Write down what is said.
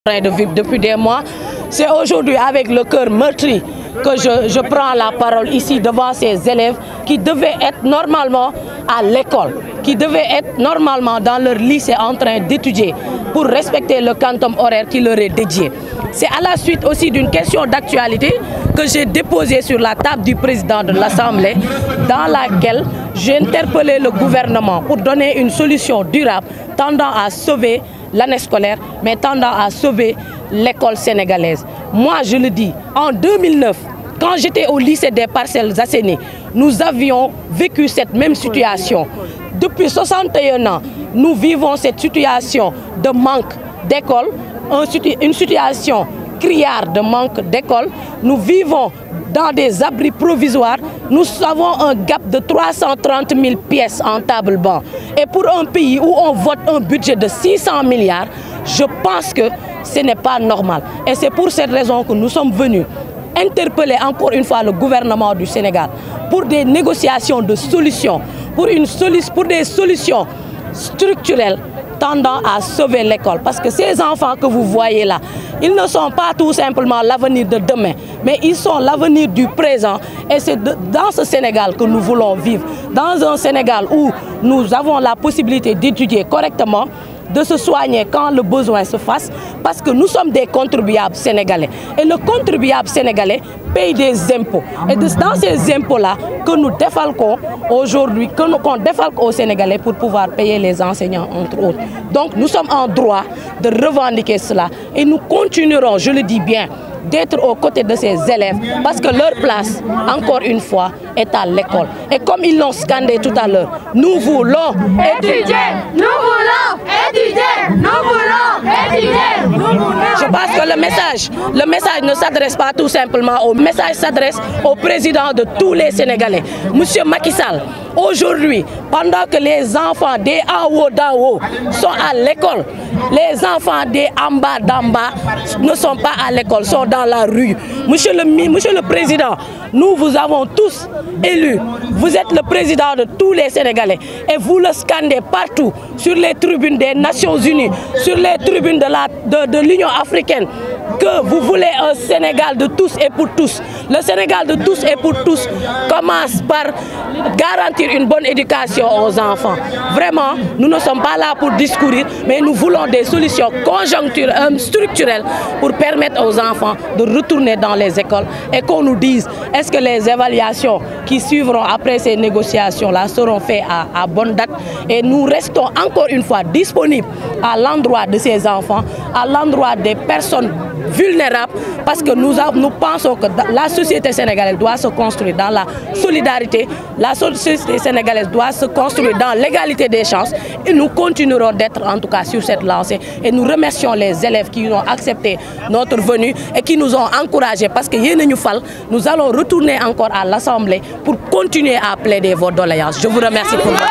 de vivre depuis des mois. C'est aujourd'hui avec le cœur meurtri que je prends la parole ici devant ces élèves qui devaient être normalement à l'école, qui devaient être normalement dans leur lycée en train d'étudier pour respecter le quantum horaire qui leur est dédié. C'est à la suite aussi d'une question d'actualité que j'ai déposée sur la table du président de l'Assemblée, dans laquelle j'ai interpellé le gouvernement pour donner une solution durable tendant à sauver l'année scolaire, mais tendant à sauver l'école sénégalaise. Moi, je le dis, en 2009, quand j'étais au lycée des Parcelles Assainies, nous avions vécu cette même situation. Depuis 61 ans, nous vivons cette situation de manque d'école, une situation criarde de manque d'école. Nous vivons dans des abris provisoires. Nous avons un gap de 330 000 pièces en table-banc. Et pour un pays où on vote un budget de 600 milliards, je pense que ce n'est pas normal. Et c'est pour cette raison que nous sommes venus interpeller encore une fois le gouvernement du Sénégal pour des négociations de solutions, pour des solutions structurelles tendant à sauver l'école. Parce que ces enfants que vous voyez là, ils ne sont pas tout simplement l'avenir de demain, mais ils sont l'avenir du présent. Et c'est dans ce Sénégal que nous voulons vivre. Dans un Sénégal où nous avons la possibilité d'étudier correctement, de se soigner quand le besoin se fasse, parce que nous sommes des contribuables sénégalais. Et le contribuable sénégalais paye des impôts. Et dans ces impôts-là que nous défalquons aujourd'hui, qu'on défalque aux Sénégalais pour pouvoir payer les enseignants, entre autres. Donc nous sommes en droit de revendiquer cela. Et nous continuerons, je le dis bien, d'être aux côtés de ces élèves parce que leur place, encore une fois, est à l'école. Et comme ils l'ont scandé tout à l'heure, nous voulons étudier, nous voulons étudier, nous voulons étudier, nous voulons. Je pense que le message ne s'adresse pas tout simplement au message, s'adresse au président de tous les Sénégalais, Monsieur Macky Sall. Aujourd'hui, pendant que les enfants des en haut d'en haut sont à l'école, les enfants des en bas d'en bas ne sont pas à l'école, sont dans la rue. Monsieur le Président, nous vous avons tous élus. Vous êtes le président de tous les Sénégalais et vous le scandez partout, sur les tribunes des Nations Unies, sur les tribunes de l'Union africaine, que vous voulez un Sénégal de tous et pour tous. Le Sénégal de tous et pour tous commence par garantir une bonne éducation aux enfants. Vraiment, nous ne sommes pas là pour discourir, mais nous voulons des solutions structurelles pour permettre aux enfants de retourner dans les écoles et qu'on nous dise est-ce que les évaluations qui suivront après ces négociations-là seront faites à bonne date. Et nous restons encore une fois disponibles à l'endroit de ces enfants, à l'endroit des personnes vulnérables, parce que nous pensons que la société sénégalaise doit se construire dans la solidarité, la société sénégalaise doit se construire dans l'égalité des chances et nous continuerons d'être en tout cas sur cette lancée et nous remercions les élèves qui ont accepté notre venue et qui nous ont encouragés parce que nous allons retourner encore à l'Assemblée pour continuer à plaider vos doléances. Je vous remercie pour votre